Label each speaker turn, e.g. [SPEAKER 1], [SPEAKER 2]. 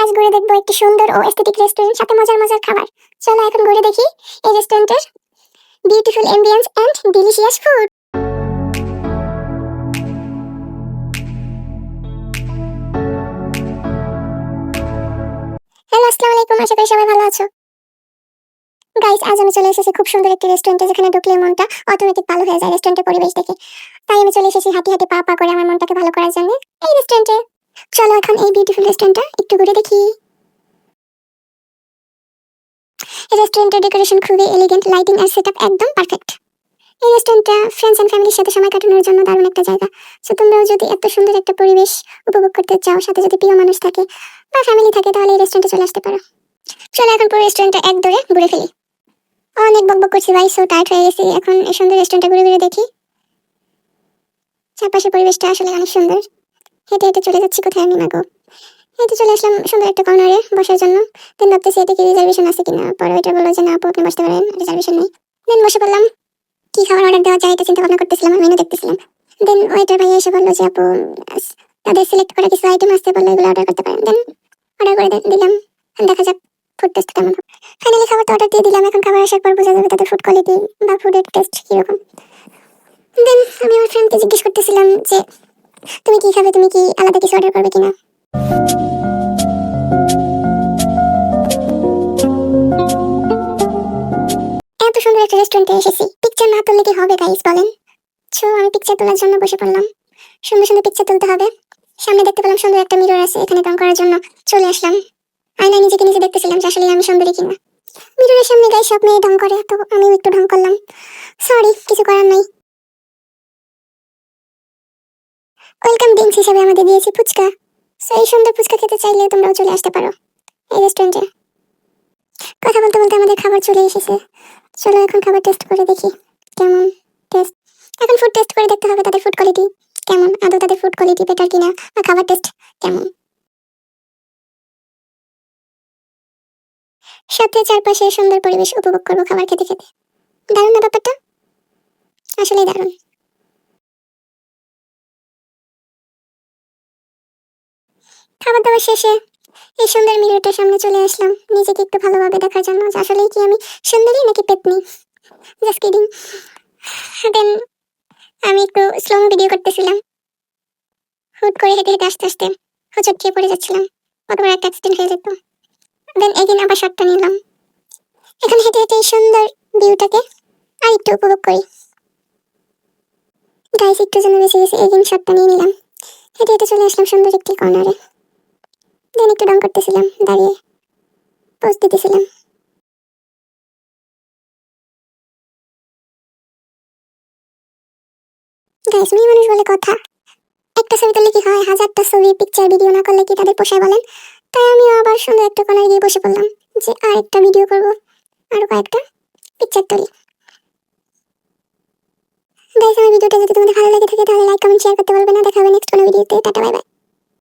[SPEAKER 1] আজ ঘুরে দেখবো একটি সুন্দর ও এস্থেটিক রেস্টুরেন্ট, সাথে মজার মজার খাবার। চলো এখন ঘুরে দেখি এই রেস্টুরেন্টের beautiful ambience and delicious food. Hello, আসসালামু আলাইকুম। আশা করি সবাই ভালো আছো। গাইস, আজ আমি চলে এসেছি খুব সুন্দর একটি রেস্টুরেন্টে, যেখানে ঢুকলে মনটা অটোমেটিক ভালো হয়ে যায় রেস্টুরেন্টের পরিবেশ দেখে। তাই আমি চলে এসেছি হাঁটি হাঁটি পা পা করে আমার মনটাকে ভালো করার জন্য এই রেস্টুরেন্টে। চলো এখন এই বিউটিফুল রেস্টুরেন্টটা একটু ঘুরে দেখি। এই রেস্টুরেন্টের ডেকোরেশন খুবই এলিগেন্ট, লাইটিং আর সেটআপ একদম পারফেক্ট। এই রেস্টুরেন্টটা ফ্রেন্ডস এন্ড ফ্যামিলির সাথে সময় কাটানোর জন্য দারুণ একটা জায়গা। সো তোমরাও যদি এত সুন্দর একটা পরিবেশ উপভোগ করতে চাও, সাথে যদি প্রিয় মানুষ থাকে বা ফ্যামিলি থাকে, তাহলে এই রেস্টুরেন্টে চলে আসতে পারো। চলো এখন পুরো রেস্টুরেন্টটা এক দৌড়ে ঘুরে ফেলি। অনেক বকবক করছি ভাই, সো টায়ার্ড হয়ে গেছি। এখন এই সুন্দর রেস্টুরেন্টটা ঘুরে ঘুরে দেখি। চারপাশের পরিবেশটা আসলে অনেক সুন্দর। হেঁটে হেঁটে চলে যাচ্ছি কোথায় আমি মাগো। হেঁটে চলে আসলাম সুন্দর একটা কর্নারে বসার জন্য। দেন ভাবতেছি এটা কি রিজার্ভেশন আছে কিনা। পরে ওইটা বললো যে না আপু, আপনি বসতে পারেন, রিজার্ভেশন নেই। দেন বসে পড়লাম। কি খাবার অর্ডার দেওয়া যায় এটা চিন্তা ভাবনা করতেছিলাম, আর মেনু দেখতেছিলাম। দেন ওয়েটার ভাইয়া এসে বললো যে আপু, তাদের সিলেক্ট করা কিছু আইটেম আসতে বললো, এগুলো অর্ডার করতে পারেন। দেন অর্ডার করে দিলাম। দেখা যাক ফুড টেস্ট কেমন হবে। ফাইনালি খাবারটা অর্ডার দিয়ে দিলাম। এখন খাবার আসার পর বোঝা যাবে তাদের ফুড কোয়ালিটি বা ফুডের টেস্ট কিরকম। দেন আমি আমার ফ্রেন্ডকে জিজ্ঞেস করতেছিলাম যে তুমি কি খাবে, তুমি কি আলাদা কিছু অর্ডার করবে কিনা। এত সুন্দর একটা রেস্টুরেন্টে এসেছি, পিকচার না তুললে কি হবে গাইস বলেন। সো আমি পিকচার তোলার জন্য বসে পড়লাম। সুন্দর সুন্দর পিকচার তুলতে হবে। সামনে দেখতে পেলাম সুন্দর একটা মিরর আছে, এখানে রং করার জন্য চলে আসলাম। আয়নায় নিজেকে নিজে দেখতেছিলাম যে আসলে আমি সুন্দরী কিনা। মিররের সামনে গাইস সব মেয়ে ঢং করে, তো আমিও একটু ঢং করলাম। সরি, কিছু করার নাই। ওয়েলকাম ড্রিঙ্কস হিসেবে আমাদের দিয়েছি ফুচকা। সো এই সুন্দর ফুচকা খেতে চাইলে তোমরাও চলে আসতে পারো এই রেস্টুরেন্টে। কথা বলতে বলতে আমাদের খাবার চলে এসেছে। চলো এখন খাবার টেস্ট করে দেখি কেমন টেস্ট। এখন ফুড টেস্ট করে দেখতে হবে তাদের ফুড কোয়ালিটি কেমন, আদৌ তাদের ফুড কোয়ালিটি বেটার কিনা, বা খাবার টেস্ট কেমন। সাথে চারপাশে সুন্দর পরিবেশ উপভোগ করবো খাবার খেতে খেতে। দারুণ না ব্যাপারটা? আসলেই দারুণ। খাবার দাবার শেষে এই সুন্দর মিররটার সামনে চলে আসলাম নিজেকে একটু ভালোভাবে দেখার জন্য, যে আসলেই কি আমি সুন্দরী নাকি পেতনি। Just kidding. দেন আমি একটু স্লো ভিডিও করতেছিলাম। হুট করে হেঁটে হেঁটে আস্তে আস্তে হোঁচট খেয়ে পড়ে যাচ্ছিলাম, কতবার একটা অ্যাক্সিডেন্ট হয়ে যেত। দেন এগিন আবার শটটা নিলাম। এখন হেঁটে হেঁটে এই সুন্দর ভিউটাকে আর একটু উপভোগ করি। গাইস একটু যেন বেঁচে গেছে, এগিন শটটা নিয়ে নিলাম। হেঁটে হেঁটে চলে আসলাম সুন্দর একটি কর্নারে। দেন একটু রং করতেছিলাম, দাঁড়িয়ে পোজ দিতেছিলাম। গাইস মেয়ে মানুষ বলে কথা, একটা ছবি তুললে কি হয়, হাজারটা ছবি পিকচার ভিডিও না করলে কি তাদের পোষায় বলেন। তাই আমিও আবার সুন্দর একটা কর্নারে গিয়ে বসে পড়লাম, যে আর একটা ভিডিও করবো, আরো কয়েকটা পিকচার তুলি। গাইস আমার ভিডিওটা যদি তোমাদের ভালো লেগে থাকে তাহলে লাইক কমেন্ট শেয়ার করতে বলবে না। দেখা হবে নেক্সট কোনো ভিডিওতে। Tata, bye bye.